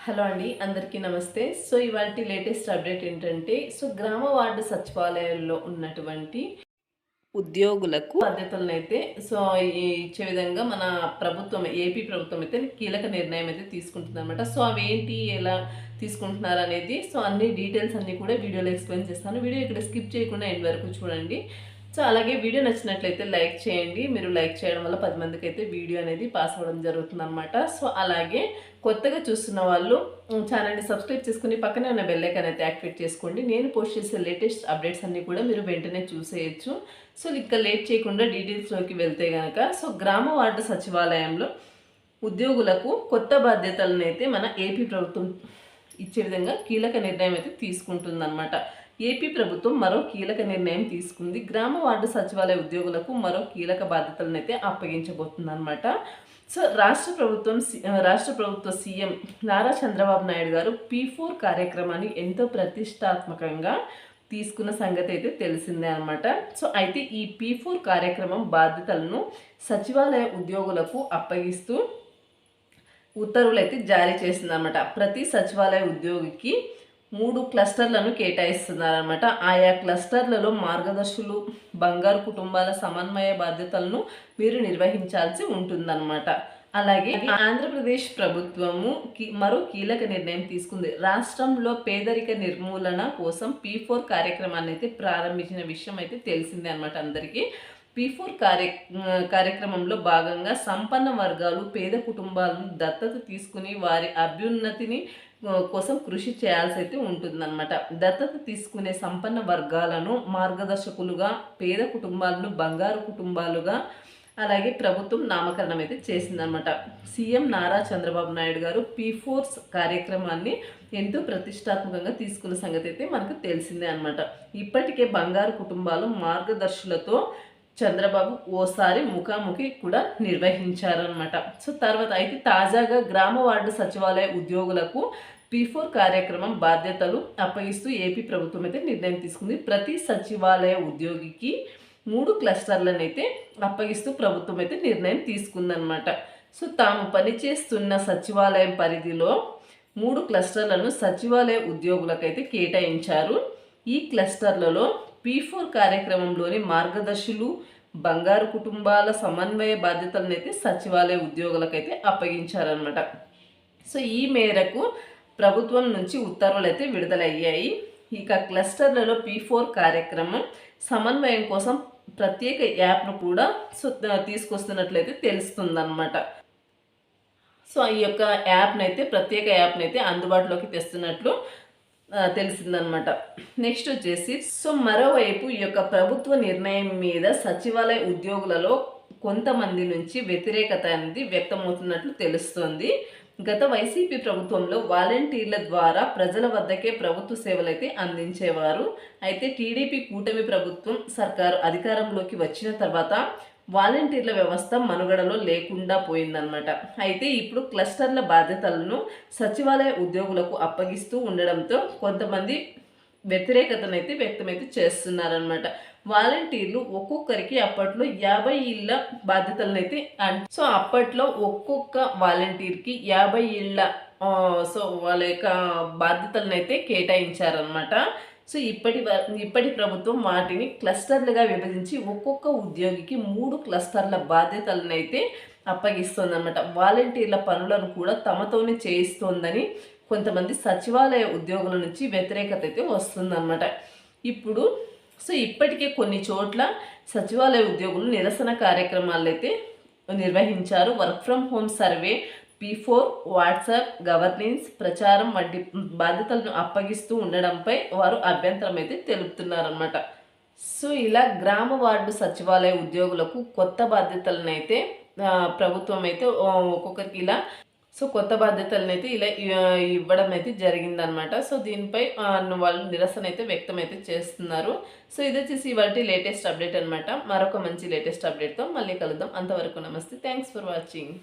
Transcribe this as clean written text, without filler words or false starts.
Hello అండి, అందరికీ నమస్తే. సో ఇవాల్టి లేటెస్ట్ అప్డేట్ ఏంటంటే, గ్రామ వార్డు సచివాలయాల్లో ఉన్నటువంటి ఉద్యోగులకు బాధ్యతలనైతే ఇచ్చే విధంగా మన ప్రభుత్వం, ఏపీ ప్రభుత్వం అయితే కీలక నిర్ణయం అయితే తీసుకుంటుందన్నమాట. అవి ఏంటి, ఎలా తీసుకుంటున్నారు అనేది, అన్ని డీటెయిల్స్ అన్నీ కూడా వీడియోలో ఎక్స్ప్లెయిన్ చేస్తాను. వీడియో ఇక్కడ స్కిప్ చేయకుండా ఎండ్ వరకు చూడండి. అలాగే వీడియో నచ్చినట్లయితే లైక్ చేయండి. మీరు లైక్ చేయడం వల్ల 10 మందికి అయితే వీడియో అనేది పాస్ అవ్వడం జరుగుతుందన్నమాట. అలాగే కొత్తగా చూస్తున్న వాళ్ళు ఛానల్ని సబ్స్క్రైబ్ చేసుకుని పక్కనే ఉన్న బెల్ ఐకాన్ అయితే యాక్టివేట్ చేసుకోండి. నేను పోస్ట్ చేసే లేటెస్ట్ అప్డేట్స్ అన్నీ కూడా మీరు వెంటనే చూసేయచ్చు. ఇంకా లేట్ చేయకుండా డీటెయిల్స్లోకి వెళ్తే కనుక గ్రామ వార్డు సచివాలయంలో ఉద్యోగులకు కొత్త బాధ్యతలను అయితే మన ఏపీ ప్రభుత్వం ఇచ్చే విధంగా కీలక నిర్ణయం అయితే తీసుకుంటుందన్నమాట. ఏపీ ప్రభుత్వం మరో కీలక నిర్ణయం తీసుకుంది. గ్రామ వార్డు సచివాలయ ఉద్యోగులకు మరో కీలక బాధ్యతలను అయితే అప్పగించబోతుందన్నమాట. రాష్ట్ర ప్రభుత్వ సీఎం నారా చంద్రబాబు నాయుడు గారు P4 కార్యక్రమాన్ని ఎంతో ప్రతిష్టాత్మకంగా తీసుకున్న సంగతి అయితే తెలిసిందే అనమాట. అయితే ఈ P4 కార్యక్రమం బాధ్యతలను సచివాలయ ఉద్యోగులకు అప్పగిస్తూ ఉత్తర్వులు అయితే జారీ చేసిందనమాట. ప్రతి సచివాలయ ఉద్యోగికి 3 క్లస్టర్లను కేటాయిస్తున్నారనమాట. ఆయా క్లస్టర్లలో మార్గదర్శులు, బంగారు కుటుంబాల సమన్వయ బాధ్యతలను మీరు నిర్వహించాల్సి ఉంటుందన్నమాట. అలాగే ఆంధ్రప్రదేశ్ ప్రభుత్వము మరో కీలక నిర్ణయం తీసుకుంది. రాష్ట్రంలో పేదరిక నిర్మూలన కోసం P4 కార్యక్రమాన్ని అయితే ప్రారంభించిన విషయం అయితే తెలిసిందే అనమాట అందరికీ. P4 కార్యక్రమంలో భాగంగా సంపన్న వర్గాలు, పేద కుటుంబాలను దత్తత తీసుకుని వారి అభ్యున్నతిని కోసం కృషి చేయాల్సి అయితే ఉంటుందన్నమాట. దత్తత తీసుకునే సంపన్న వర్గాలను మార్గదర్శకులుగా, పేద కుటుంబాలను బంగారు కుటుంబాలుగా అలాగే ప్రభుత్వం నామకరణం అయితే చేసిందనమాట. సీఎం నారా చంద్రబాబు నాయుడు గారు P4 కార్యక్రమాన్ని ఎంతో ప్రతిష్టాత్మకంగా తీసుకున్న సంగతి అయితే మనకు తెలిసిందే అనమాట. ఇప్పటికే బంగారు కుటుంబాలు మార్గదర్శులతో చంద్రబాబు ఓసారి ముఖాముఖి కూడా నిర్వహించారనమాట. తర్వాత అయితే తాజాగా గ్రామ వార్డు సచివాలయ ఉద్యోగులకు P4 కార్యక్రమం బాధ్యతలు అప్పగిస్తూ ఏపీ ప్రభుత్వం అయితే నిర్ణయం తీసుకుంది. ప్రతి సచివాలయ ఉద్యోగికి 3 క్లస్టర్లను అయితే అప్పగిస్తూ ప్రభుత్వం అయితే నిర్ణయం తీసుకుందనమాట. తాము పనిచేస్తున్న సచివాలయం పరిధిలో 3 క్లస్టర్లను సచివాలయ ఉద్యోగులకైతే కేటాయించారు. ఈ క్లస్టర్లలో P4 కార్యక్రమంలోని మార్గదర్శులు, బంగారు కుటుంబాల సమన్వయ బాధ్యతలను అయితే సచివాలయ ఉద్యోగులకైతే అప్పగించారనమాట. ఈ మేరకు ప్రభుత్వం నుంచి ఉత్తర్వులు అయితే విడుదలయ్యాయి. ఇక క్లస్టర్లలో P4 కార్యక్రమం సమన్వయం కోసం ప్రత్యేక యాప్ను కూడా తీసుకొస్తున్నట్లయితే తెలుస్తుందన్నమాట. ఈ యొక్క ప్రత్యేక యాప్ని అయితే అందుబాటులోకి తెస్తున్నట్లు తెలిసిందనమాట. నెక్స్ట్ వచ్చేసి మరోవైపు ఈ యొక్క ప్రభుత్వ నిర్ణయం మీద సచివాలయ ఉద్యోగులలో కొంతమంది నుంచి వ్యతిరేకత అనేది వ్యక్తమవుతున్నట్లు తెలుస్తోంది. గత వైసీపీ ప్రభుత్వంలో వాలంటీర్ల ద్వారా ప్రజల వద్దకే ప్రభుత్వ సేవలు అయితే అందించేవారు. అయితే టీడీపీ కూటమి ప్రభుత్వం సర్కారు అధికారంలోకి వచ్చిన తర్వాత వాలంటీర్ల వ్యవస్థ మనుగడలో లేకుండా పోయిందనమాట. అయితే ఇప్పుడు క్లస్టర్ల బాధ్యతలను సచివాలయ ఉద్యోగులకు అప్పగిస్తూ ఉండడంతో కొంతమంది వ్యతిరేకతనైతే వ్యక్తమైతే చేస్తున్నారనమాట. వాలంటీర్లు ఒక్కొక్కరికి అప్పట్లో 50 ఇళ్ల బాధ్యతలను అయితే అప్పట్లో ఒక్కొక్క వాలంటీర్కి 50 ఇళ్ల వాళ్ళ యొక్క బాధ్యతలను అయితే కేటాయించారనమాట. ఇప్పటి ప్రభుత్వం వాటిని క్లస్టర్లుగా విభజించి ఒక్కొక్క ఉద్యోగికి 3 క్లస్టర్ల బాధ్యతలను అయితే అప్పగిస్తోందన్నమాట. వాలంటీర్ల పనులను కూడా తమతోనే చేయిస్తోందని కొంతమంది సచివాలయ ఉద్యోగుల నుంచి వ్యతిరేకత అయితే వస్తుందన్నమాట. ఇప్పటికే కొన్ని చోట్ల సచివాలయ ఉద్యోగులు నిరసన కార్యక్రమాలు అయితే నిర్వహించారు. Work from home survey, P4, WhatsApp, governance, ప్రచారం వంటి బాధ్యతలను అప్పగిస్తూ ఉండడంపై వారు అభ్యంతరం అయితే తెలుపుతున్నారన్నమాట. ఇలా గ్రామ వార్డు సచివాలయ ఉద్యోగులకు కొత్త బాధ్యతలను అయితే ప్రభుత్వం అయితే ఒక్కొక్కరికి ఇలా కొత్త బాధ్యతలను అయితే ఇలా ఇవ్వడం అయితే జరిగిందనమాట. దీనిపై వాళ్ళు నిరసన అయితే వ్యక్తం అయితే చేస్తున్నారు. ఇది వచ్చేసి ఇవాళ లేటెస్ట్ అప్డేట్ అనమాట. మరొక మంచి లేటెస్ట్ అప్డేట్తో మళ్ళీ కలుద్దాం. అంతవరకు నమస్తే. Thanks for watching.